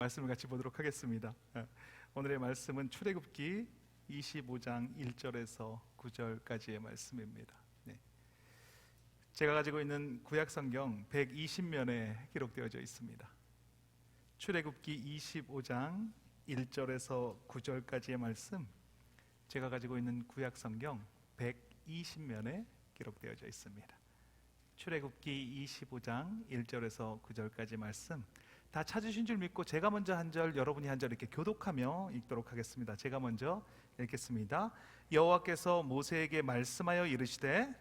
말씀을 같이 보도록 하겠습니다. 오늘의 말씀은 출애굽기 25장 1절에서 9절까지의 말씀입니다. 제가 가지고 있는 구약성경 120면에 기록되어져 있습니다. 출애굽기 25장 1절에서 9절까지의 말씀, 제가 가지고 있는 구약성경 120면에 기록되어져 있습니다. 출애굽기 25장 1절에서 9절까지 말씀 다 찾으신 줄 믿고 제가 먼저 한 절, 여러분이 한 절 이렇게 교독하며 읽도록 하겠습니다. 제가 먼저 읽겠습니다. 여호와께서 모세에게 말씀하여 이르시되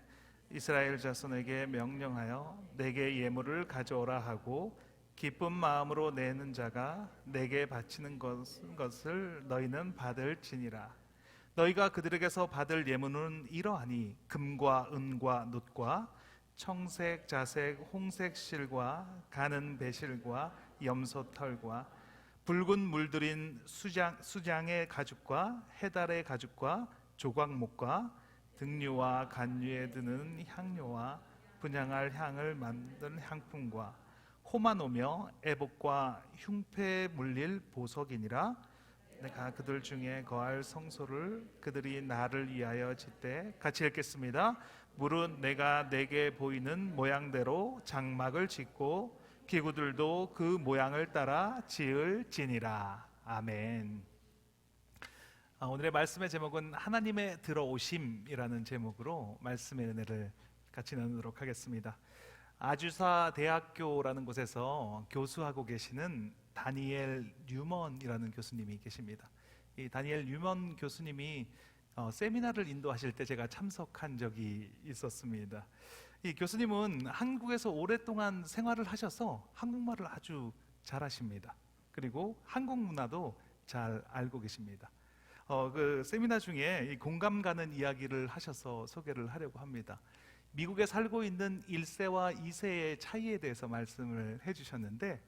이스라엘 자손에게 명령하여 내게 예물을 가져오라 하고 기쁜 마음으로 내는 자가 내게 바치는 것을 너희는 받을지니라. 너희가 그들에게서 받을 예물은 이러하니 금과 은과 놋과 청색, 자색, 홍색 실과 가는 배실과 염소털과 붉은 물들인 수장의 가죽과 해달의 가죽과 조각목과 등류와 간류에 드는 향료와 분향할 향을 만든 향품과 호마노며 애복과 흉패에 물릴 보석이니라. 내가 그들 중에 거할 성소를 그들이 나를 위하여 짓되, 같이 읽겠습니다. 무릇 내가 내게 보이는 모양대로 장막을 짓고 기구들도 그 모양을 따라 지을지니라. 아멘. 오늘의 말씀의 제목은 하나님의 들어오심이라는 제목으로 말씀의 은혜를 같이 나누도록 하겠습니다. 아주사 대학교라는 곳에서 교수하고 계시는 다니엘 뉴먼이라는 교수님이 계십니다. 이 다니엘 뉴먼 교수님이 세미나를 인도하실 때 제가 참석한 적이 있었습니다. 이 교수님은 한국에서 오랫동안 생활을 하셔서 한국말을 아주 잘하십니다. 그리고 한국 문화도 잘 알고 계십니다. 그 세미나 중에 이 공감 가는 이야기를 하셔서 소개를 하려고 합니다. 미국에 살고 있는 1세와 2세의 차이에 대해서 말씀을 해주셨는데,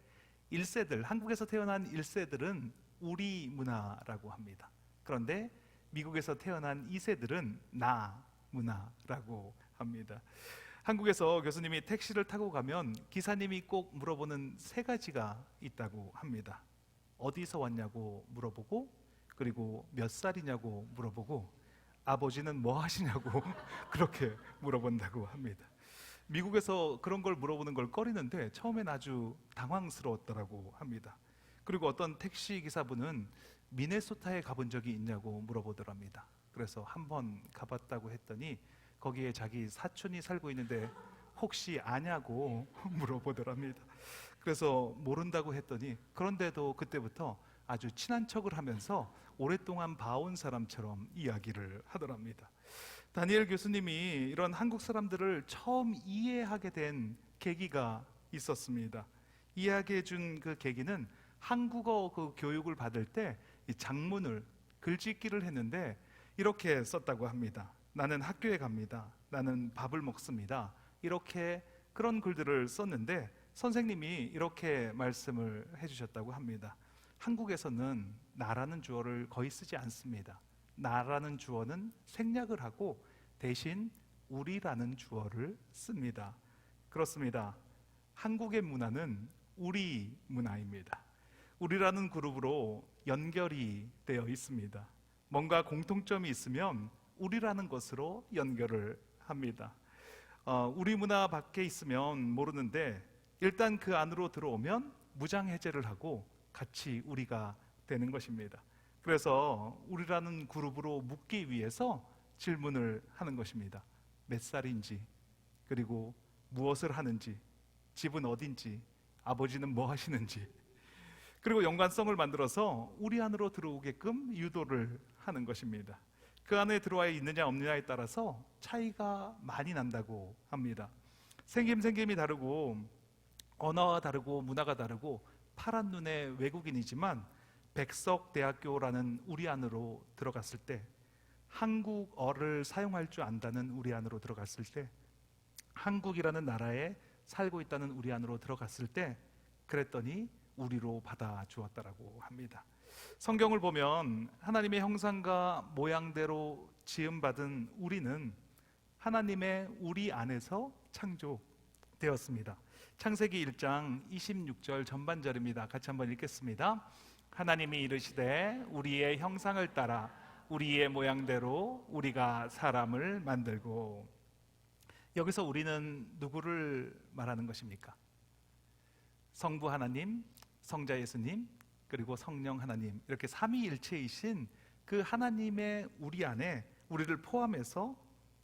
1세들, 한국에서 태어난 1세들은 우리 문화라고 합니다. 그런데 미국에서 태어난 2세들은 나 문화라고 합니다. 한국에서 교수님이 택시를 타고 가면 기사님이 꼭 물어보는 세 가지가 있다고 합니다. 어디서 왔냐고 물어보고, 그리고 몇 살이냐고 물어보고, 아버지는 뭐 하시냐고 그렇게 물어본다고 합니다. 미국에서 그런 걸 물어보는 걸 꺼리는데 처음엔 아주 당황스러웠더라고 합니다. 그리고 어떤 택시 기사분은 미네소타에 가본 적이 있냐고 물어보더랍니다. 그래서 한번 가봤다고 했더니 거기에 자기 사촌이 살고 있는데 혹시 아냐고 물어보더랍니다. 그래서 모른다고 했더니, 그런데도 그때부터 아주 친한 척을 하면서 오랫동안 봐온 사람처럼 이야기를 하더랍니다. 다니엘 교수님이 이런 한국 사람들을 처음 이해하게 된 계기가 있었습니다. 이해하게 해준 그 계기는 한국어 그 교육을 받을 때 이 장문을 글짓기를 했는데 이렇게 썼다고 합니다. 나는 학교에 갑니다. 나는 밥을 먹습니다. 이렇게 그런 글들을 썼는데 선생님이 이렇게 말씀을 해주셨다고 합니다. 한국에서는 나라는 주어를 거의 쓰지 않습니다. 나라는 주어는 생략을 하고 대신 우리라는 주어를 씁니다. 그렇습니다. 한국의 문화는 우리 문화입니다. 우리라는 그룹으로 연결이 되어 있습니다. 뭔가 공통점이 있으면 우리라는 것으로 연결을 합니다. 우리 문화 밖에 있으면 모르는데 일단 그 안으로 들어오면 무장해제를 하고 같이 우리가 되는 것입니다. 그래서 우리라는 그룹으로 묻기 위해서 질문을 하는 것입니다. 몇 살인지, 그리고 무엇을 하는지, 집은 어딘지, 아버지는 뭐 하시는지, 그리고 연관성을 만들어서 우리 안으로 들어오게끔 유도를 하는 것입니다. 그 안에 들어와 있느냐 없느냐에 따라서 차이가 많이 난다고 합니다. 생김이 다르고 언어가 다르고 문화가 다르고 파란 눈의 외국인이지만 백석대학교라는 우리 안으로 들어갔을 때, 한국어를 사용할 줄 안다는 우리 안으로 들어갔을 때, 한국이라는 나라에 살고 있다는 우리 안으로 들어갔을 때, 그랬더니 우리로 받아주었다라고 합니다. 성경을 보면 하나님의 형상과 모양대로 지음받은 우리는 하나님의 우리 안에서 창조되었습니다. 창세기 1장 26절 전반절입니다. 같이 한번 읽겠습니다. 하나님이 이르시되 우리의 형상을 따라 우리의 모양대로 우리가 사람을 만들고. 여기서 우리는 누구를 말하는 것입니까? 성부 하나님, 성자 예수님, 그리고 성령 하나님, 이렇게 삼위일체이신 그 하나님의 우리 안에 우리를 포함해서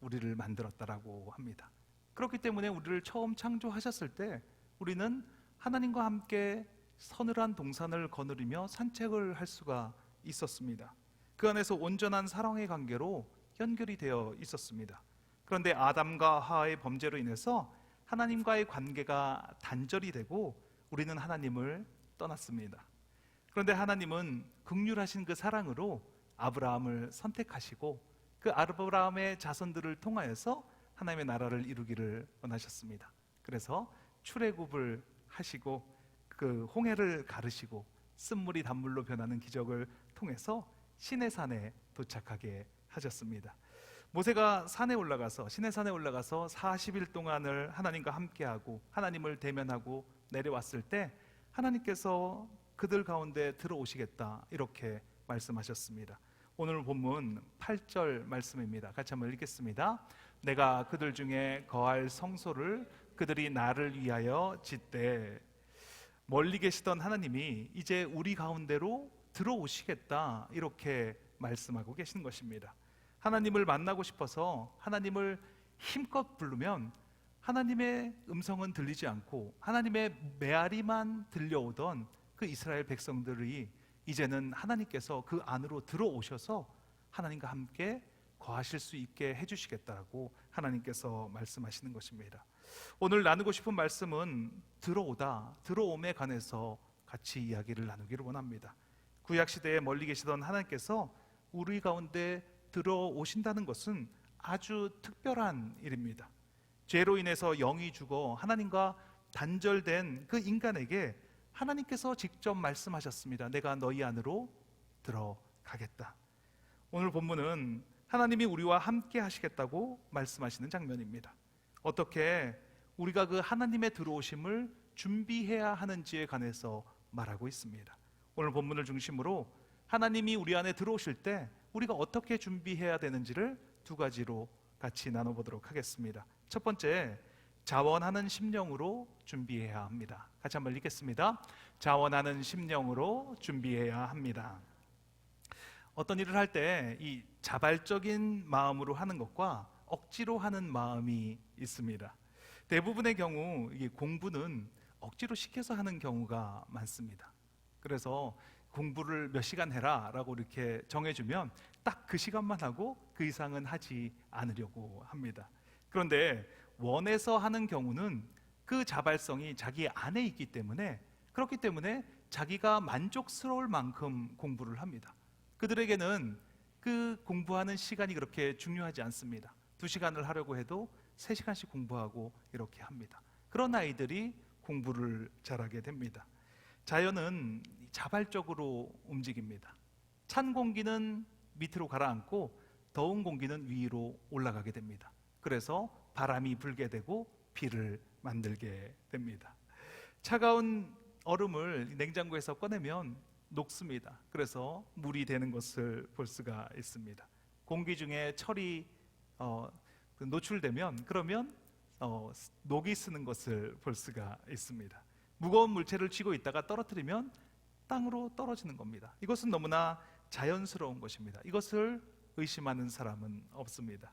우리를 만들었다라고 합니다. 그렇기 때문에 우리를 처음 창조하셨을 때 우리는 하나님과 함께 서늘한 동산을 거느리며 산책을 할 수가 있었습니다. 그 안에서 온전한 사랑의 관계로 연결이 되어 있었습니다. 그런데 아담과 하와의 범죄로 인해서 하나님과의 관계가 단절이 되고 우리는 하나님을 떠났습니다. 그런데 하나님은 긍휼하신 그 사랑으로 아브라함을 선택하시고 그 아브라함의 자손들을 통하여서 하나님의 나라를 이루기를 원하셨습니다. 그래서 출애굽을 하시고 그 홍해를 가르시고 쓴물이 단물로 변하는 기적을 통해서 시내산에 도착하게 하셨습니다. 모세가 산에 올라가서 시내산에 올라가서 40일 동안을 하나님과 함께하고 하나님을 대면하고 내려왔을 때 하나님께서 그들 가운데 들어오시겠다 이렇게 말씀하셨습니다. 오늘 본문 8절 말씀입니다. 같이 한번 읽겠습니다. 내가 그들 중에 거할 성소를 그들이 나를 위하여 짓되. 멀리 계시던 하나님이 이제 우리 가운데로 들어오시겠다 이렇게 말씀하고 계신 것입니다. 하나님을 만나고 싶어서 하나님을 힘껏 부르면 하나님의 음성은 들리지 않고 하나님의 메아리만 들려오던 그 이스라엘 백성들이 이제는 하나님께서 그 안으로 들어오셔서 하나님과 함께 거하실 수 있게 해주시겠다고 하나님께서 말씀하시는 것입니다. 오늘 나누고 싶은 말씀은 들어옴에 관해서 같이 이야기를 나누기를 원합니다. 구약시대에 멀리 계시던 하나님께서 우리 가운데 들어오신다는 것은 아주 특별한 일입니다. 죄로 인해서 영이 죽어 하나님과 단절된 그 인간에게 하나님께서 직접 말씀하셨습니다. 내가 너희 안으로 들어가겠다. 오늘 본문은 하나님이 우리와 함께 하시겠다고 말씀하시는 장면입니다. 어떻게 우리가 그 하나님의 들어오심을 준비해야 하는지에 관해서 말하고 있습니다. 오늘 본문을 중심으로 하나님이 우리 안에 들어오실 때 우리가 어떻게 준비해야 되는지를 두 가지로 같이 나눠보도록 하겠습니다. 첫 번째, 자원하는 심령으로 준비해야 합니다. 같이 한번 읽겠습니다. 자원하는 심령으로 준비해야 합니다. 어떤 일을 할 때 이 자발적인 마음으로 하는 것과 억지로 하는 마음이 있습니다. 대부분의 경우 이 공부는 억지로 시켜서 하는 경우가 많습니다. 그래서 공부를 몇 시간 해라 라고 이렇게 정해주면 딱 그 시간만 하고 그 이상은 하지 않으려고 합니다. 그런데 원해서 하는 경우는 그 자발성이 자기 안에 있기 때문에, 그렇기 때문에 자기가 만족스러울 만큼 공부를 합니다. 그들에게는 그 공부하는 시간이 그렇게 중요하지 않습니다. 2시간을 하려고 해도 3시간씩 공부하고 이렇게 합니다. 그런 아이들이 공부를 잘하게 됩니다. 자연은 자발적으로 움직입니다. 찬 공기는 밑으로 가라앉고 더운 공기는 위로 올라가게 됩니다. 그래서 바람이 불게 되고 비를 만들게 됩니다. 차가운 얼음을 냉장고에서 꺼내면 녹습니다. 그래서 물이 되는 것을 볼 수가 있습니다. 공기 중에 철이 노출되면 그러면 녹이 쓰는 것을 볼 수가 있습니다. 무거운 물체를 쥐고 있다가 떨어뜨리면 땅으로 떨어지는 겁니다. 이것은 너무나 자연스러운 것입니다. 이것을 의심하는 사람은 없습니다.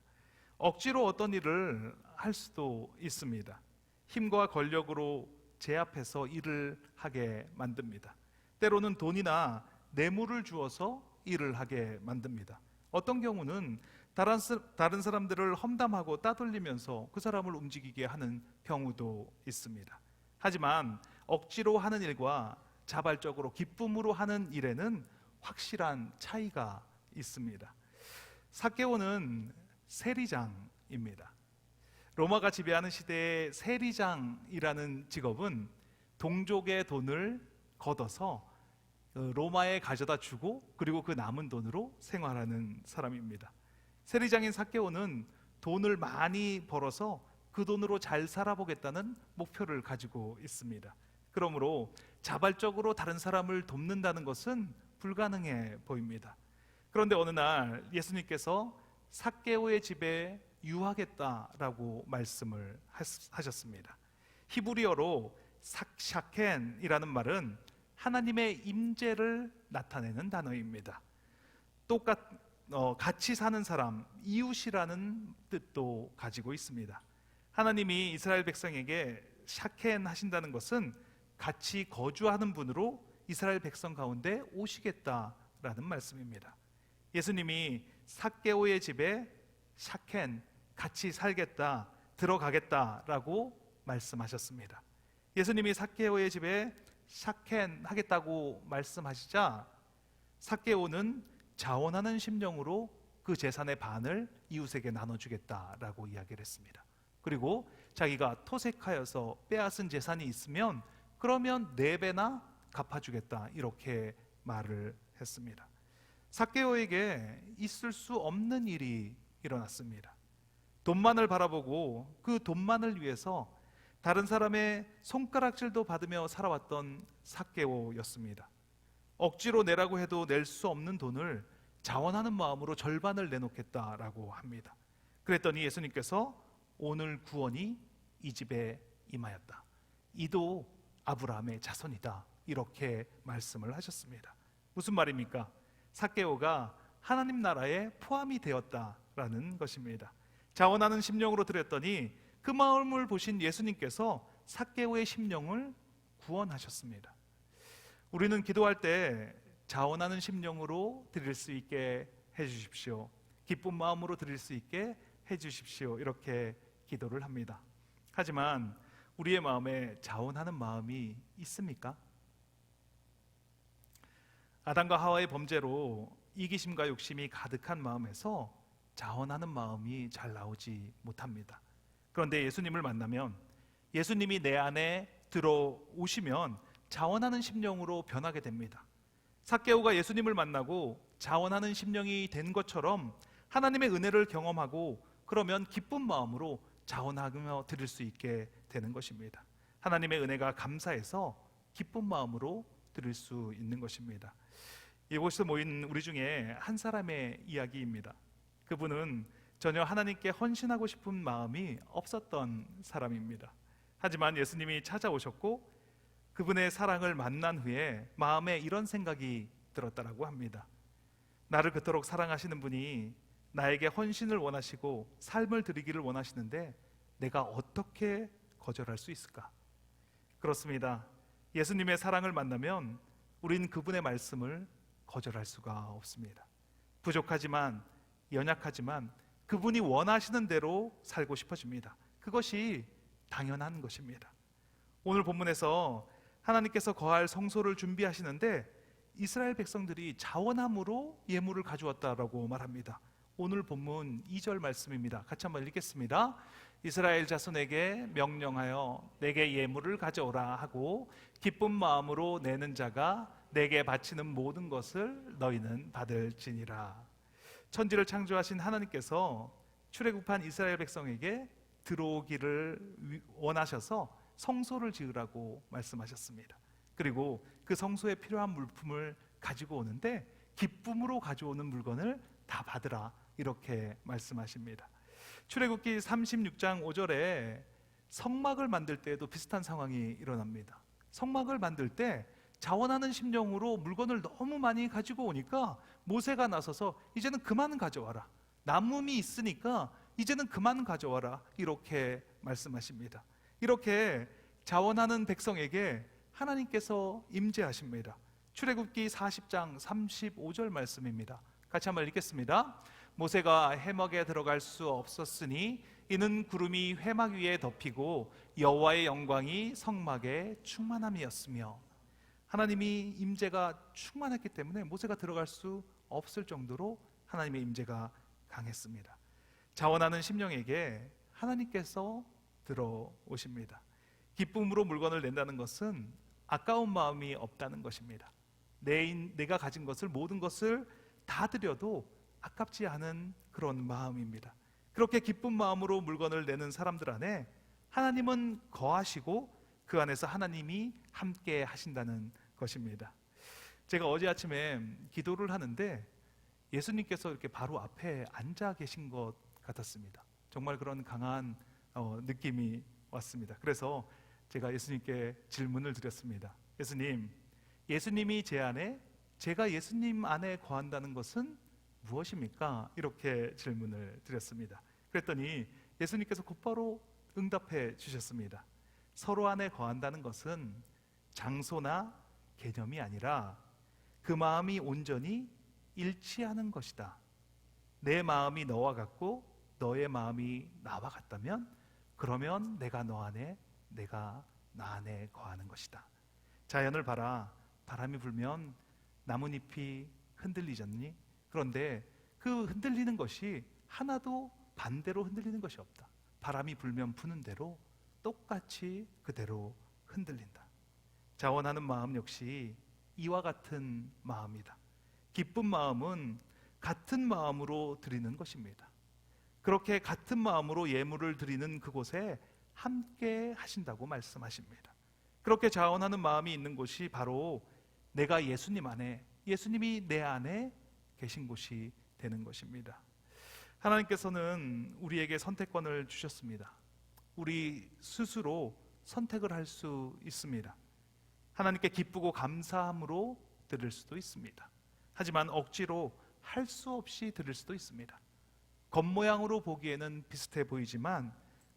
억지로 어떤 일을 할 수도 있습니다. 힘과 권력으로 제압해서 일을 하게 만듭니다. 때로는 돈이나 뇌물을 주어서 일을 하게 만듭니다. 어떤 경우는 다른 사람들을 험담하고 따돌리면서 그 사람을 움직이게 하는 경우도 있습니다. 하지만 억지로 하는 일과 자발적으로 기쁨으로 하는 일에는 확실한 차이가 있습니다. 삭개오는 세리장입니다. 로마가 지배하는 시대의 세리장이라는 직업은 동족의 돈을 걷어서 로마에 가져다 주고 그리고 그 남은 돈으로 생활하는 사람입니다. 세리장인 삭개오는 돈을 많이 벌어서 그 돈으로 잘 살아보겠다는 목표를 가지고 있습니다. 그러므로 자발적으로 다른 사람을 돕는다는 것은 불가능해 보입니다. 그런데 어느 날 예수님께서 삭개오의 집에 유하겠다라고 말씀을 하셨습니다. 히브리어로 샤켄이라는 말은 하나님의 임재를 나타내는 단어입니다. 같이 사는 사람, 이웃이라는 뜻도 가지고 있습니다. 하나님이 이스라엘 백성에게 샤켄 하신다는 것은 같이 거주하는 분으로 이스라엘 백성 가운데 오시겠다라는 말씀입니다. 예수님이 삭개오의 집에 샤켄, 같이 살겠다, 들어가겠다라고 말씀하셨습니다. 예수님이 삭개오의 집에 샤켄 하겠다고 말씀하시자 삭개오는 자원하는 심령으로 그 재산의 반을 이웃에게 나눠주겠다라고 이야기를 했습니다. 그리고 자기가 토색하여서 빼앗은 재산이 있으면 그러면 4배나 갚아주겠다, 이렇게 말을 했습니다. 삭개오에게 있을 수 없는 일이 일어났습니다. 돈만을 바라보고 그 돈만을 위해서 다른 사람의 손가락질도 받으며 살아왔던 삭개오였습니다. 억지로 내라고 해도 낼 수 없는 돈을 자원하는 마음으로 절반을 내놓겠다라고 합니다. 그랬더니 예수님께서 오늘 구원이 이 집에 임하였다, 이도 아브라함의 자손이다, 이렇게 말씀을 하셨습니다. 무슨 말입니까? 삭개오가 하나님 나라에 포함이 되었다라는 것입니다. 자원하는 심령으로 드렸더니 그 마음을 보신 예수님께서 삭개오의 심령을 구원하셨습니다. 우리는 기도할 때 자원하는 심령으로 드릴 수 있게 해주십시오, 기쁜 마음으로 드릴 수 있게 해주십시오, 이렇게 기도를 합니다. 하지만 우리의 마음에 자원하는 마음이 있습니까? 아담과 하와의 범죄로 이기심과 욕심이 가득한 마음에서 자원하는 마음이 잘 나오지 못합니다. 그런데 예수님을 만나면, 예수님이 내 안에 들어오시면 자원하는 심령으로 변하게 됩니다. 삭개오가 예수님을 만나고 자원하는 심령이 된 것처럼 하나님의 은혜를 경험하고 그러면 기쁜 마음으로 자원하며 드릴 수 있게 되는 것입니다. 하나님의 은혜가 감사해서 기쁜 마음으로 드릴 수 있는 것입니다. 이곳에 모인 우리 중에 한 사람의 이야기입니다. 그분은 전혀 하나님께 헌신하고 싶은 마음이 없었던 사람입니다. 하지만 예수님이 찾아오셨고 그분의 사랑을 만난 후에 마음에 이런 생각이 들었다라고 합니다. 나를 그토록 사랑하시는 분이 나에게 헌신을 원하시고 삶을 드리기를 원하시는데 내가 어떻게 거절할 수 있을까? 그렇습니다. 예수님의 사랑을 만나면 우린 그분의 말씀을 거절할 수가 없습니다. 부족하지만, 연약하지만 그분이 원하시는 대로 살고 싶어집니다. 그것이 당연한 것입니다. 오늘 본문에서 하나님께서 거할 성소를 준비하시는데 이스라엘 백성들이 자원함으로 예물을 가져왔다라고 말합니다. 오늘 본문 2절 말씀입니다. 같이 한번 읽겠습니다. 이스라엘 자손에게 명령하여 내게 예물을 가져오라 하고 기쁜 마음으로 내는 자가 내게 바치는 모든 것을 너희는 받을지니라. 천지를 창조하신 하나님께서 출애굽한 이스라엘 백성에게 들어오기를 원하셔서 성소를 지으라고 말씀하셨습니다. 그리고 그 성소에 필요한 물품을 가지고 오는데 기쁨으로 가져오는 물건을 다 받으라, 이렇게 말씀하십니다. 출애굽기 36장 5절에 성막을 만들 때에도 비슷한 상황이 일어납니다. 성막을 만들 때 자원하는 심령으로 물건을 너무 많이 가지고 오니까 모세가 나서서 이제는 그만 가져와라, 남음이 있으니까 이제는 그만 가져와라, 이렇게 말씀하십니다. 이렇게 자원하는 백성에게 하나님께서 임재하십니다. 출애굽기 40장 35절 말씀입니다. 같이 한번 읽겠습니다. 모세가 해막에 들어갈 수 없었으니 이는 구름이 회막 위에 덮이고 여호와의 영광이 성막에 충만함이었으며, 하나님이 임재가 충만했기 때문에 모세가 들어갈 수 없을 정도로 하나님의 임재가 강했습니다. 자원하는 심령에게 하나님께서 들어오십니다. 기쁨으로 물건을 낸다는 것은 아까운 마음이 없다는 것입니다. 내가 가진 것을, 모든 것을 다 드려도 아깝지 않은 그런 마음입니다. 그렇게 기쁜 마음으로 물건을 내는 사람들 안에 하나님은 거하시고 그 안에서 하나님이 함께 하신다는 것입니다. 제가 어제 아침에 기도를 하는데 예수님께서 이렇게 바로 앞에 앉아 계신 것 같았습니다. 정말 그런 강한 느낌이 왔습니다. 그래서 제가 예수님께 질문을 드렸습니다. 예수님이 제 안에, 제가 예수님 안에 거한다는 것은 무엇입니까? 이렇게 질문을 드렸습니다. 그랬더니 예수님께서 곧바로 응답해 주셨습니다. 서로 안에 거한다는 것은 장소나 개념이 아니라 그 마음이 온전히 일치하는 것이다. 내 마음이 너와 같고 너의 마음이 나와 같다면 그러면 내가 너 안에, 내가 나 안에 거하는 것이다. 자연을 봐라. 바람이 불면 나뭇잎이 흔들리잖니? 그런데 그 흔들리는 것이 하나도 반대로 흔들리는 것이 없다. 바람이 불면 부는 대로 똑같이 그대로 흔들린다. 자원하는 마음 역시 이와 같은 마음이다. 기쁜 마음은 같은 마음으로 드리는 것입니다. 그렇게 같은 마음으로 예물을 드리는 그곳에 함께 하신다고 말씀하십니다. 그렇게 자원하는 마음이 있는 곳이 바로 내가 예수님 안에, 예수님이 내 안에 계신 곳이 되는 것입니다. 하나님께서는 우리에게 선택권을 주셨습니다. 우리 스스로 선택을 할 수 있습니다. 하나님께 기쁘고 감사함으로 드릴 수도 있습니다. 하지만 억지로 할 수 없이 드릴 수도 있습니다. 겉모양으로 보기에는 비슷해 보이지만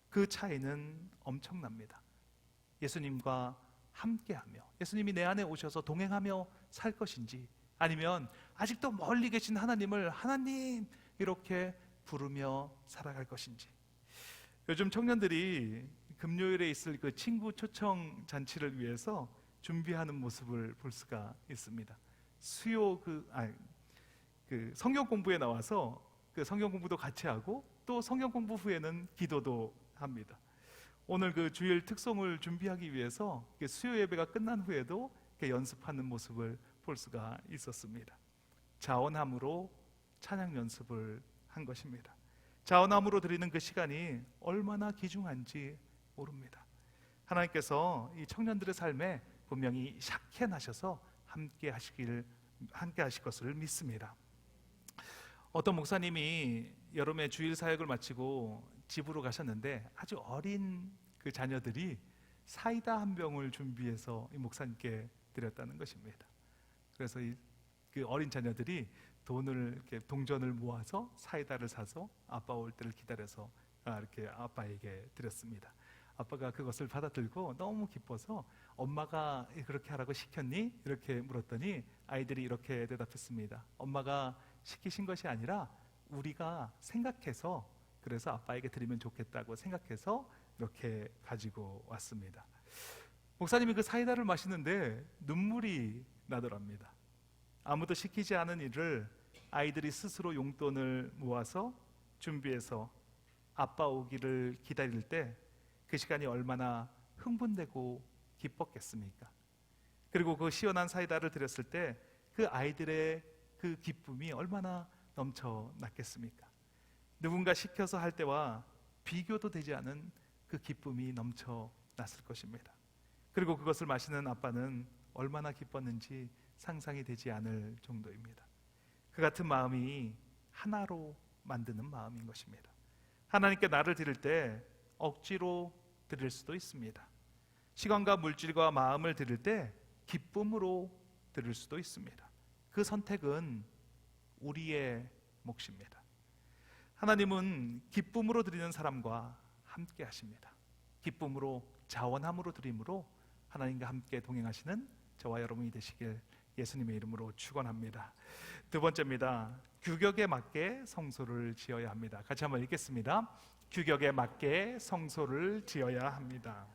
그 차이는 엄청납니다. 예수님과 함께하며 예수님이 내 안에 오셔서 동행하며 살 것인지, 아니면 아직도 멀리 계신 하나님을 하나님 이렇게 부르며 살아갈 것인지. 요즘 청년들이 금요일에 있을 그 친구 초청 잔치를 위해서 준비하는 모습을 볼 수가 있습니다. 성경 공부에 나와서 그 성경 공부도 같이 하고 또 성경 공부 후에는 기도도 합니다. 오늘 그 주일 특송을 준비하기 위해서 수요 예배가 끝난 후에도 연습하는 모습을 볼 수가 있었습니다. 자원함으로 찬양 연습을 한 것입니다. 자원함으로 드리는 그 시간이 얼마나 귀중한지 모릅니다. 하나님께서 이 청년들의 삶에 분명히 샤켄하셔서 함께 하실 것을 믿습니다. 어떤 목사님이 여름에 주일 사역을 마치고 집으로 가셨는데 아주 어린 그 자녀들이 사이다 한 병을 준비해서 이 목사님께 드렸다는 것입니다. 그래서 그 어린 자녀들이 이렇게 동전을 모아서 사이다를 사서 아빠 올 때를 기다려서 이렇게 아빠에게 드렸습니다. 아빠가 그것을 받아들고 너무 기뻐서 엄마가 그렇게 하라고 시켰니? 이렇게 물었더니 아이들이 이렇게 대답했습니다. 엄마가 시키신 것이 아니라 우리가 생각해서, 그래서 아빠에게 드리면 좋겠다고 생각해서 이렇게 가지고 왔습니다. 목사님이 그 사이다를 마시는데 눈물이 나더랍니다. 아무도 시키지 않은 일을 아이들이 스스로 용돈을 모아서 준비해서 아빠 오기를 기다릴 때 그 시간이 얼마나 흥분되고 기뻤겠습니까? 그리고 그 시원한 사이다를 드렸을 때 그 아이들의 그 기쁨이 얼마나 넘쳐났겠습니까? 누군가 시켜서 할 때와 비교도 되지 않은 그 기쁨이 넘쳐났을 것입니다. 그리고 그것을 마시는 아빠는 얼마나 기뻤는지 상상이 되지 않을 정도입니다. 그 같은 마음이 하나로 만드는 마음인 것입니다. 하나님께 나를 드릴 때 억지로 드릴 수도 있습니다. 시간과 물질과 마음을 드릴 때 기쁨으로 드릴 수도 있습니다. 그 선택은 우리의 몫입니다. 하나님은 기쁨으로 드리는 사람과 함께 하십니다. 기쁨으로, 자원함으로 드림으로 하나님과 함께 동행하시는 저와 여러분이 되시길 예수님의 이름으로 축원합니다. 두 번째입니다. 규격에 맞게 성소를 지어야 합니다. 같이 한번 읽겠습니다. 규격에 맞게 성소를 지어야 합니다.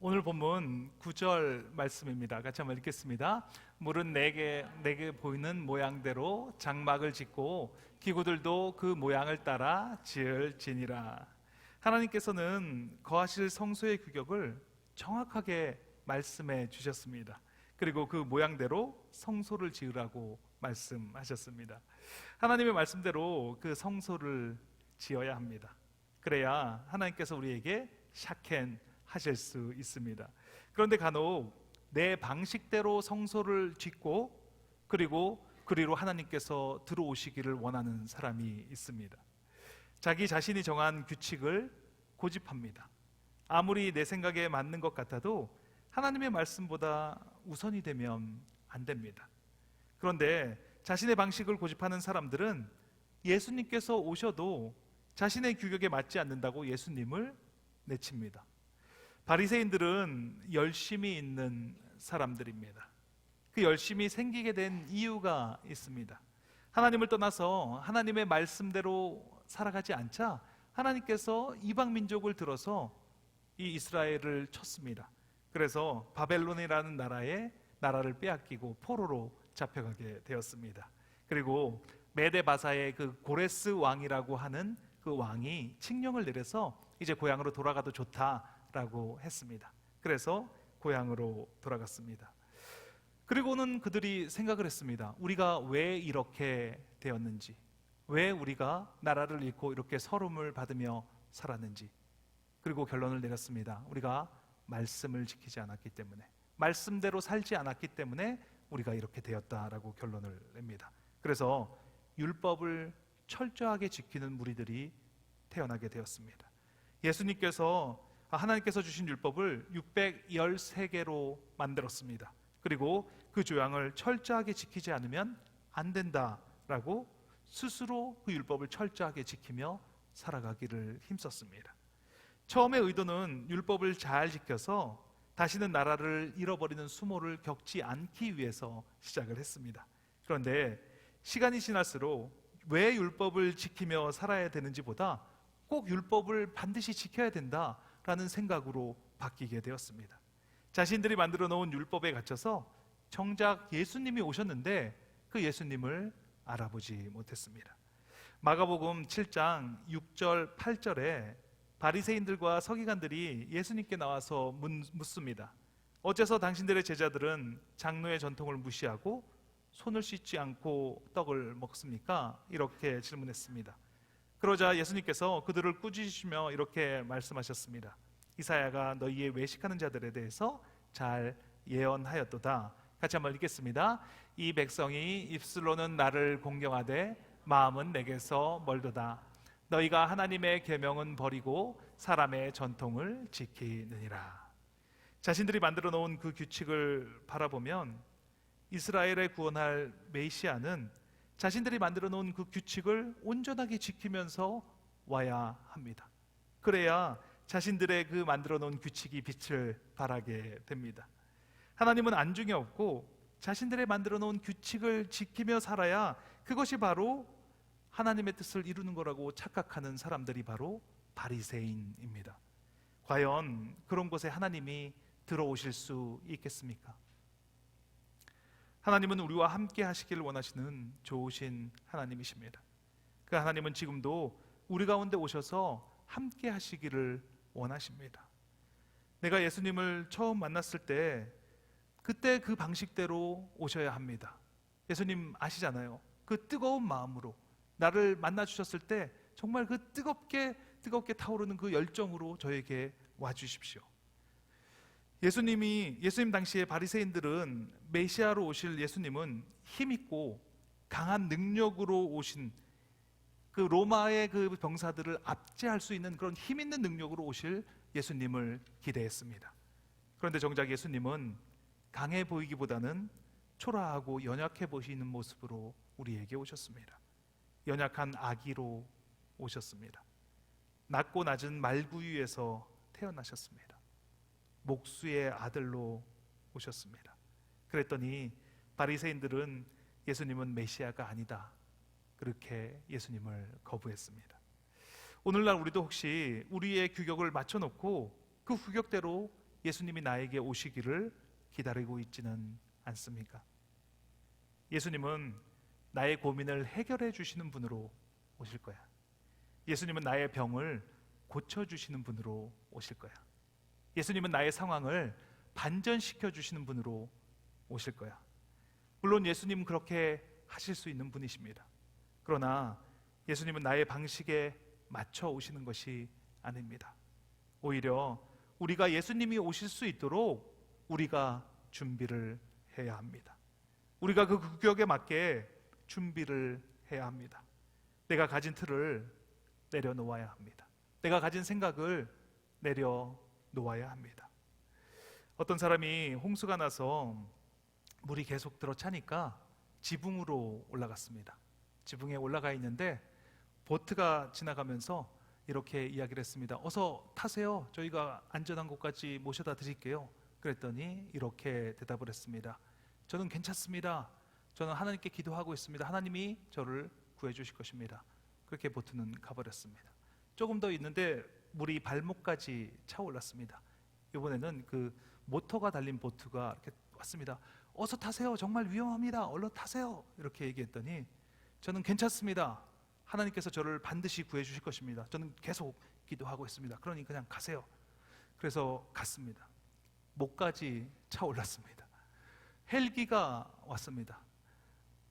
오늘 본문 9절 말씀입니다. 같이 한번 읽겠습니다. 물은 내게 보이는 모양대로 장막을 짓고 기구들도 그 모양을 따라 지을지니라. 하나님께서는 거하실 성소의 규격을 정확하게 말씀해 주셨습니다. 그리고 그 모양대로 성소를 지으라고 말씀하셨습니다. 하나님의 말씀대로 그 성소를 지어야 합니다. 그래야 하나님께서 우리에게 샤켄 하실 수 있습니다. 그런데 간혹 내 방식대로 성소를 짓고 그리고 그리로 하나님께서 들어오시기를 원하는 사람이 있습니다. 자기 자신이 정한 규칙을 고집합니다. 아무리 내 생각에 맞는 것 같아도 하나님의 말씀보다 우선이 되면 안 됩니다. 그런데 자신의 방식을 고집하는 사람들은 예수님께서 오셔도 자신의 규격에 맞지 않는다고 예수님을 내칩니다. 바리새인들은 열심이 있는 사람들입니다. 그 열심이 생기게 된 이유가 있습니다. 하나님을 떠나서 하나님의 말씀대로 살아가지 않자 하나님께서 이방 민족을 들어서 이 이스라엘을 쳤습니다. 그래서 바벨론이라는 나라를 빼앗기고 포로로 잡혀가게 되었습니다. 그리고 메데바사의 그 고레스 왕이라고 하는 그 왕이 칙령을 내려서 이제 고향으로 돌아가도 좋다라고 했습니다. 그래서 고향으로 돌아갔습니다. 그리고는 그들이 생각을 했습니다. 우리가 왜 이렇게 되었는지, 왜 우리가 나라를 잃고 이렇게 서름을 받으며 살았는지. 그리고 결론을 내렸습니다. 우리가 말씀을 지키지 않았기 때문에, 말씀대로 살지 않았기 때문에 우리가 이렇게 되었다라고 결론을 냅니다. 그래서 율법을 철저하게 지키는 무리들이 태어나게 되었습니다. 하나님께서 주신 율법을 613개로 만들었습니다. 그리고 그 조항을 철저하게 지키지 않으면 안 된다라고 스스로 그 율법을 철저하게 지키며 살아가기를 힘썼습니다. 처음의 의도는 율법을 잘 지켜서 다시는 나라를 잃어버리는 수모를 겪지 않기 위해서 시작을 했습니다. 그런데 시간이 지날수록 왜 율법을 지키며 살아야 되는지보다 꼭 율법을 반드시 지켜야 된다라는 생각으로 바뀌게 되었습니다. 자신들이 만들어 놓은 율법에 갇혀서 정작 예수님이 오셨는데 그 예수님을 알아보지 못했습니다. 마가복음 7장 6절 8절에 바리새인들과 서기관들이 예수님께 나와서 묻습니다. 어째서 당신들의 제자들은 장로의 전통을 무시하고 손을 씻지 않고 떡을 먹습니까? 이렇게 질문했습니다. 그러자 예수님께서 그들을 꾸짖으시며 이렇게 말씀하셨습니다. 이사야가 너희의 외식하는 자들에 대해서 잘 예언하였도다. 같이 한번 읽겠습니다. 이 백성이 입술로는 나를 공경하되 마음은 내게서 멀도다. 너희가 하나님의 계명은 버리고 사람의 전통을 지키느니라. 자신들이 만들어 놓은 그 규칙을 바라보면 이스라엘의 구원할 메시아는 자신들이 만들어 놓은 그 규칙을 온전하게 지키면서 와야 합니다. 그래야 자신들의 그 만들어 놓은 규칙이 빛을 발하게 됩니다. 하나님은 안중에 없고 자신들의 만들어 놓은 규칙을 지키며 살아야 그것이 바로 하나님의 뜻을 이루는 거라고 착각하는 사람들이 바로 바리새인입니다. 과연 그런 곳에 하나님이 들어오실 수 있겠습니까? 하나님은 우리와 함께 하시기를 원하시는 좋으신 하나님이십니다. 그 하나님은 지금도 우리 가운데 오셔서 함께 하시기를 원하십니다. 내가 예수님을 처음 만났을 때 그때 그 방식대로 오셔야 합니다. 예수님 아시잖아요. 그 뜨거운 마음으로 나를 만나 주셨을 때 정말 그 뜨겁게 타오르는 그 열정으로 저에게 와 주십시오. 예수님 당시에 바리새인들은 메시아로 오실 예수님은 힘있고 강한 능력으로 오신 그 로마의 그 병사들을 압제할 수 있는 그런 힘 있는 능력으로 오실 예수님을 기대했습니다. 그런데 정작 예수님은 강해 보이기보다는 초라하고 연약해 보이는 모습으로 우리에게 오셨습니다. 연약한 아기로 오셨습니다. 낮고 낮은 말구유에서 태어나셨습니다. 목수의 아들로 오셨습니다. 그랬더니 바리새인들은 예수님은 메시아가 아니다, 그렇게 예수님을 거부했습니다. 오늘날 우리도 혹시 우리의 규격을 맞춰놓고 그 규격대로 예수님이 나에게 오시기를 기다리고 있지는 않습니까? 예수님은 나의 고민을 해결해 주시는 분으로 오실 거야. 예수님은 나의 병을 고쳐주시는 분으로 오실 거야. 예수님은 나의 상황을 반전시켜 주시는 분으로 오실 거야. 물론 예수님은 그렇게 하실 수 있는 분이십니다. 그러나 예수님은 나의 방식에 맞춰 오시는 것이 아닙니다. 오히려 우리가 예수님이 오실 수 있도록 우리가 준비를 해야 합니다. 우리가 그 규격에 맞게 준비를 해야 합니다. 내가 가진 틀을 내려놓아야 합니다. 내가 가진 생각을 내려놓아야 합니다. 어떤 사람이 홍수가 나서 물이 계속 들어차니까 지붕으로 올라갔습니다. 지붕에 올라가 있는데 보트가 지나가면서 이렇게 이야기를 했습니다. 어서 타세요. 저희가 안전한 곳까지 모셔다 드릴게요. 그랬더니 이렇게 대답을 했습니다. 저는 괜찮습니다. 저는 하나님께 기도하고 있습니다. 하나님이 저를 구해 주실 것입니다. 그렇게 보트는 가버렸습니다. 조금 더 있는데 물이 발목까지 차올랐습니다. 이번에는 그 모터가 달린 보트가 이렇게 왔습니다. 어서 타세요. 정말 위험합니다. 얼른 타세요. 이렇게 얘기했더니 저는 괜찮습니다. 하나님께서 저를 반드시 구해 주실 것입니다. 저는 계속 기도하고 있습니다. 그러니 그냥 가세요. 그래서 갔습니다. 목까지 차올랐습니다. 헬기가 왔습니다.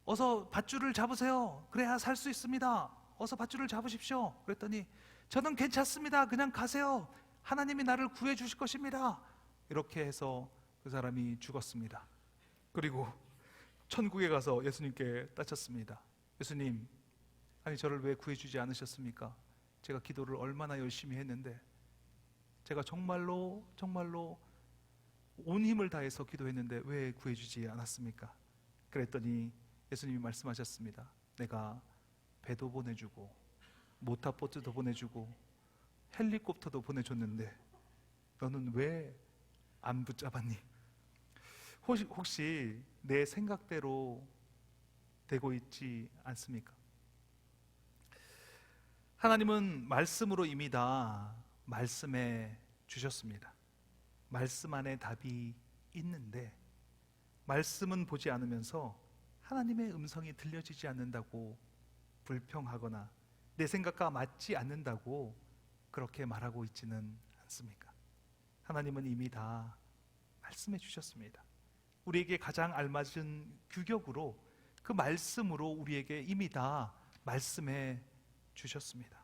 어서 밧줄을 잡으세요. 그래야 살 수 있습니다. 어서 밧줄을 잡으십시오. 그랬더니 저는 괜찮습니다. 그냥 가세요. 하나님이 나를 구해 주실 것입니다. 이렇게 해서 그 사람이 죽었습니다. 그리고 천국에 가서 예수님께 따졌습니다. 예수님, 아니 저를 왜 구해주지 않으셨습니까? 제가 기도를 얼마나 열심히 했는데, 제가 정말로 온 힘을 다해서 기도했는데 왜 구해주지 않았습니까? 그랬더니 예수님이 말씀하셨습니다. 내가 배도 보내주고 모터보트도 보내주고 헬리콥터도 보내줬는데 너는 왜 안 붙잡았니? 혹시 내 생각대로 되고 있지 않습니까? 하나님은 말씀으로 이미 다 말씀해 주셨습니다. 말씀 안에 답이 있는데 말씀은 보지 않으면서 하나님의 음성이 들려지지 않는다고 불평하거나 내 생각과 맞지 않는다고 그렇게 말하고 있지는 않습니까? 하나님은 이미 다 말씀해 주셨습니다. 우리에게 가장 알맞은 규격으로 그 말씀으로 우리에게 이미 다 말씀해 주셨습니다.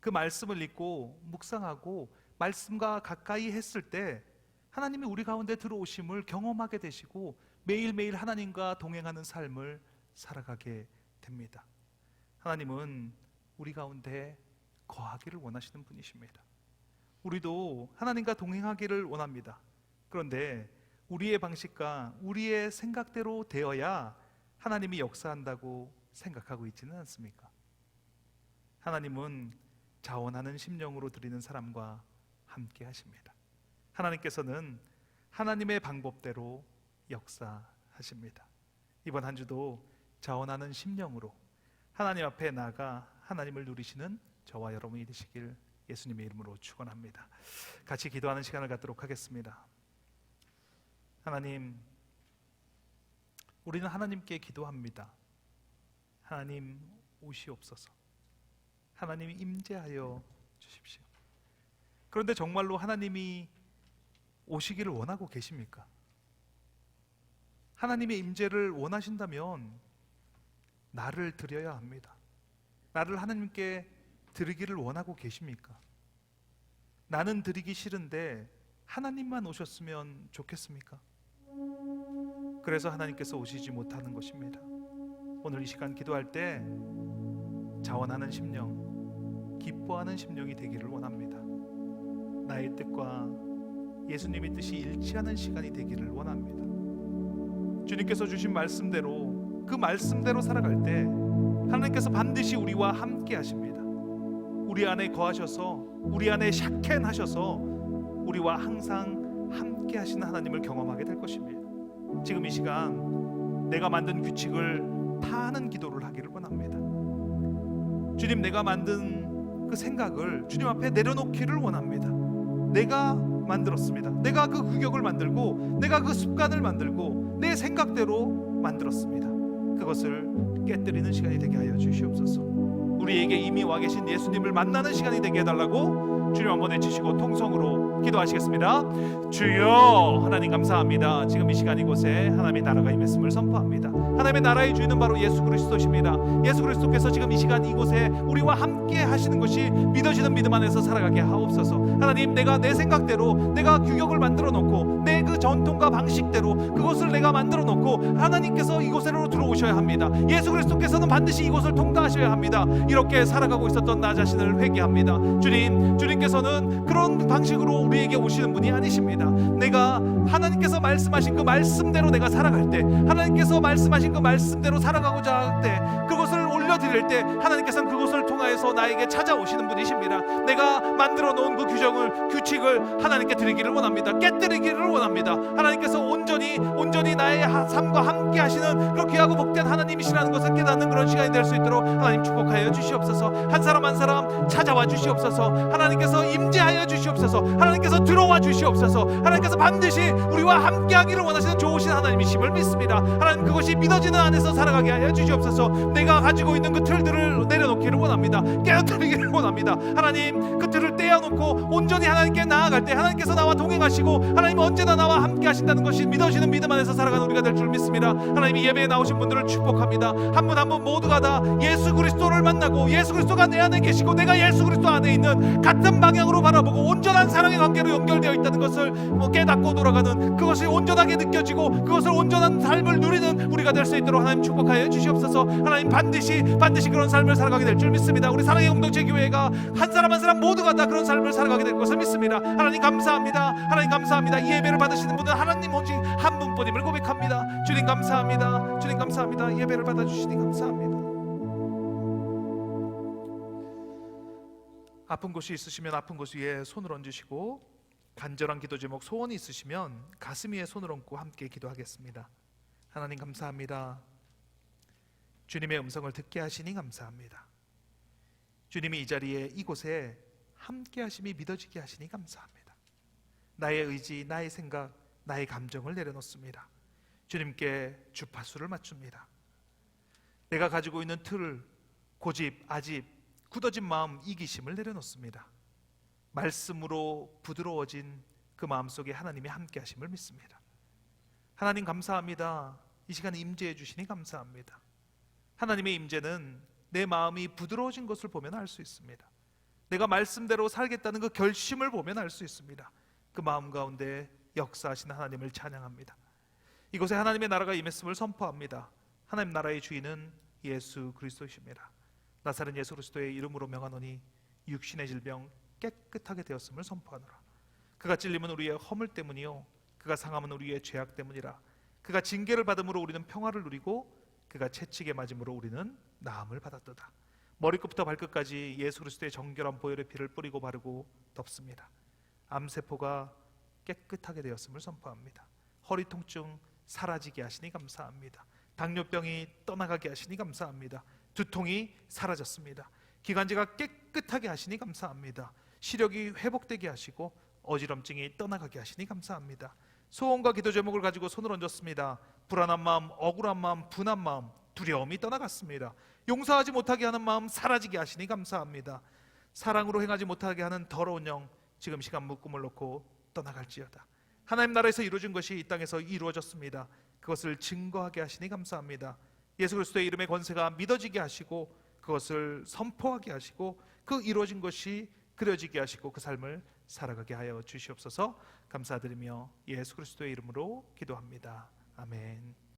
그 말씀을 읽고 묵상하고 말씀과 가까이 했을 때 하나님이 우리 가운데 들어오심을 경험하게 되시고 매일매일 하나님과 동행하는 삶을 살아가게 됩니다. 하나님은 우리 가운데 거하기를 원하시는 분이십니다. 우리도 하나님과 동행하기를 원합니다. 그런데 우리의 방식과 우리의 생각대로 되어야 하나님이 역사한다고 생각하고 있지는 않습니까? 하나님은 자원하는 심령으로 드리는 사람과 함께 하십니다. 하나님께서는 하나님의 방법대로 역사하십니다. 이번 한 주도 자원하는 심령으로 하나님 앞에 나아가 하나님을 누리시는 저와 여러분이 되시길 예수님의 이름으로 축원합니다. 같이 기도하는 시간을 갖도록 하겠습니다. 하나님, 우리는 하나님께 기도합니다. 하나님 오시옵소서. 하나님이 임재하여 주십시오. 그런데 정말로 하나님이 오시기를 원하고 계십니까? 하나님의 임재를 원하신다면 나를 드려야 합니다. 나를 하나님께 드리기를 원하고 계십니까? 나는 드리기 싫은데 하나님만 오셨으면 좋겠습니까? 그래서 하나님께서 오시지 못하는 것입니다. 오늘 이 시간 기도할 때 자원하는 심령, 기뻐하는 심령이 되기를 원합니다. 나의 뜻과 예수님의 뜻이 일치하는 시간이 되기를 원합니다. 주님께서 주신 말씀대로 그 말씀대로 살아갈 때 하나님께서 반드시 우리와 함께 하십니다. 우리 안에 거하셔서 우리 안에 샤켄하셔서 우리와 항상 함께 하시는 하나님을 경험하게 될 것입니다. 지금 이 시간 내가 만든 규칙을 타는 기도를 하기를 원합니다. 주님, 내가 만든 그 생각을 주님 앞에 내려놓기를 원합니다. 내가 만들었습니다. 내가 그 규격을 만들고 내가 그 습관을 만들고 내 생각대로 만들었습니다. 그것을 깨뜨리는 시간이 되게 하여 주시옵소서. 우리에게 이미 와 계신 예수님을 만나는 시간이 되게 해달라고 주님 한번 외치시고 통성으로 기도하시겠습니다. 주여, 하나님 감사합니다. 지금 이 시간 이곳에 하나님의 나라가 임했음을 선포합니다. 하나님의 나라의 주인은 바로 예수 그리스도십니다. 예수 그리스도께서 지금 이 시간 이곳에 우리와 함께 하시는 것이 믿어지는 믿음 안에서 살아가게 하옵소서. 하나님, 내가 내 생각대로 내가 규격을 만들어 놓고 내 그 전통과 방식대로 그것을 내가 만들어 놓고 하나님께서 이곳으로 들어오셔야 합니다. 예수 그리스도께서는 반드시 이곳을 통과하셔야 합니다. 이렇게 살아가고 있었던 나 자신을 회개합니다. 주님께서는 그런 방식으로 우리에게 오시는 분이 아니십니다. 내가 하나님께서 말씀하신 그 말씀대로 내가 살아갈 때, 하나님께서 말씀하신 그 말씀대로 살아가고자 할 때, 그것을 올려드릴 때 하나님께서는 그것을 통하여서 나에게 찾아오시는 분이십니다. 내가 만들어 놓은 그 규칙을 하나님께 드리기를 원합니다. 깨뜨리기를 원합니다. 하나님께서 온전히 나의 삶과 함께 하시는 그런 귀하고 복된 하나님이시라는 것을 깨닫는 그런 시간이 될 수 있도록 하나님 축복하여 주시옵소서. 한 사람 한 사람 찾아와 주시옵소서. 하나님께서 임재하여 주시옵소서. 하나님께서 들어와 주시옵소서. 하나님께서 반드시 우리와 함께 하기를 원하시는 좋으신 하나님이심을 믿습니다. 하나님, 그것이 믿어지는 안에서 살아가게 하여 주시옵소서. 내가 가지고 있는 그 틀들을 내려놓기를 원합니다. 깨어뜨리기를 원합니다. 하나님, 그 틀을 떼어놓고 온전히 하나님께 나아갈 때 하나님께서 나와 동행하시고 하나님 언제나 나와 함께 하신다는 것이 믿어지는 믿음 안에서 살아가는 우리가 될 줄 믿습니다. 하나님, 이 예배에 나오신 분들을 축복합니다. 한 분 한 분 모두가 다 예수 그리스도를 만나고 예수 그리스도가 내 안에 계시고 내가 예수 그리스도 안에 있는 같은 방향으로 바라보고 온전한 사랑의 관계로 연결되어 있다는 것을 깨닫고 돌아가는, 그것이 온전하게 느껴지고 그것을 온전한 삶을 누리는 우리가 될 수 있도록 하나님 축복하여 주시옵소서. 하나님, 반드시 그런 삶을 살아가게 될 줄 믿습니다. 우리 사랑의 공동체 교회가 한 사람 한 사람 모두가 다 그런 삶을 살아가게 될 것을 믿습니다. 하나님 감사합니다. 하나님 감사합니다. 이 예배를 받으시는 분은 하나님 오직 한 분뿐임을 고백합니다. 주님 감사합니다. 주님 감사합니다. 예배를 받아주시니 감사합니다. 아픈 곳이 있으시면 아픈 곳 위에 손을 얹으시고, 간절한 기도 제목 소원이 있으시면 가슴 위에 손을 얹고 함께 기도하겠습니다. 하나님 감사합니다. 주님의 음성을 듣게 하시니 감사합니다. 주님이 이 자리에 이곳에 함께 하심이 믿어지게 하시니 감사합니다. 나의 의지, 나의 생각, 나의 감정을 내려놓습니다. 주님께 주파수를 맞춥니다. 내가 가지고 있는 틀, 고집, 아집, 굳어진 마음, 이기심을 내려놓습니다. 말씀으로 부드러워진 그 마음속에 하나님의 함께 하심을 믿습니다. 하나님 감사합니다. 이 시간 임재해 주시니 감사합니다. 하나님의 임재는 내 마음이 부드러워진 것을 보면 알 수 있습니다. 내가 말씀대로 살겠다는 그 결심을 보면 알 수 있습니다. 그 마음 가운데 역사하신 하나님을 찬양합니다. 이곳에 하나님의 나라가 임했음을 선포합니다. 하나님 나라의 주인은 예수 그리스도이십니다. 나사렛 예수 그리스도의 이름으로 명하노니 육신의 질병 깨끗하게 되었음을 선포하노라. 그가 찔림은 우리의 허물 때문이요 그가 상함은 우리의 죄악 때문이라. 그가 징계를 받음으로 우리는 평화를 누리고 그가 채찍에 맞음으로 우리는 나음을 받았도다. 머리끝부터 발끝까지 예수 그리스도의 정결한 보혈의 피를 뿌리고 바르고 덮습니다. 암세포가 깨끗하게 되었음을 선포합니다. 허리 통증 사라지게 하시니 감사합니다. 당뇨병이 떠나가게 하시니 감사합니다. 두통이 사라졌습니다. 기관지가 깨끗하게 하시니 감사합니다. 시력이 회복되게 하시고 어지럼증이 떠나가게 하시니 감사합니다. 소원과 기도 제목을 가지고 손을 얹었습니다. 불안한 마음, 억울한 마음, 분한 마음, 두려움이 떠나갔습니다. 용서하지 못하게 하는 마음 사라지게 하시니 감사합니다. 사랑으로 행하지 못하게 하는 더러운 영 지금 시간 묶음을 놓고 떠나갈지어다. 하나님 나라에서 이루어진 것이 이 땅에서 이루어졌습니다. 그것을 증거하게 하시니 감사합니다. 예수 그리스도의 이름의 권세가 믿어지게 하시고 그것을 선포하게 하시고 그 이루어진 것이 그려지게 하시고 그 삶을 살아가게 하여 주시옵소서. 감사드리며 예수 그리스도의 이름으로 기도합니다. 아멘.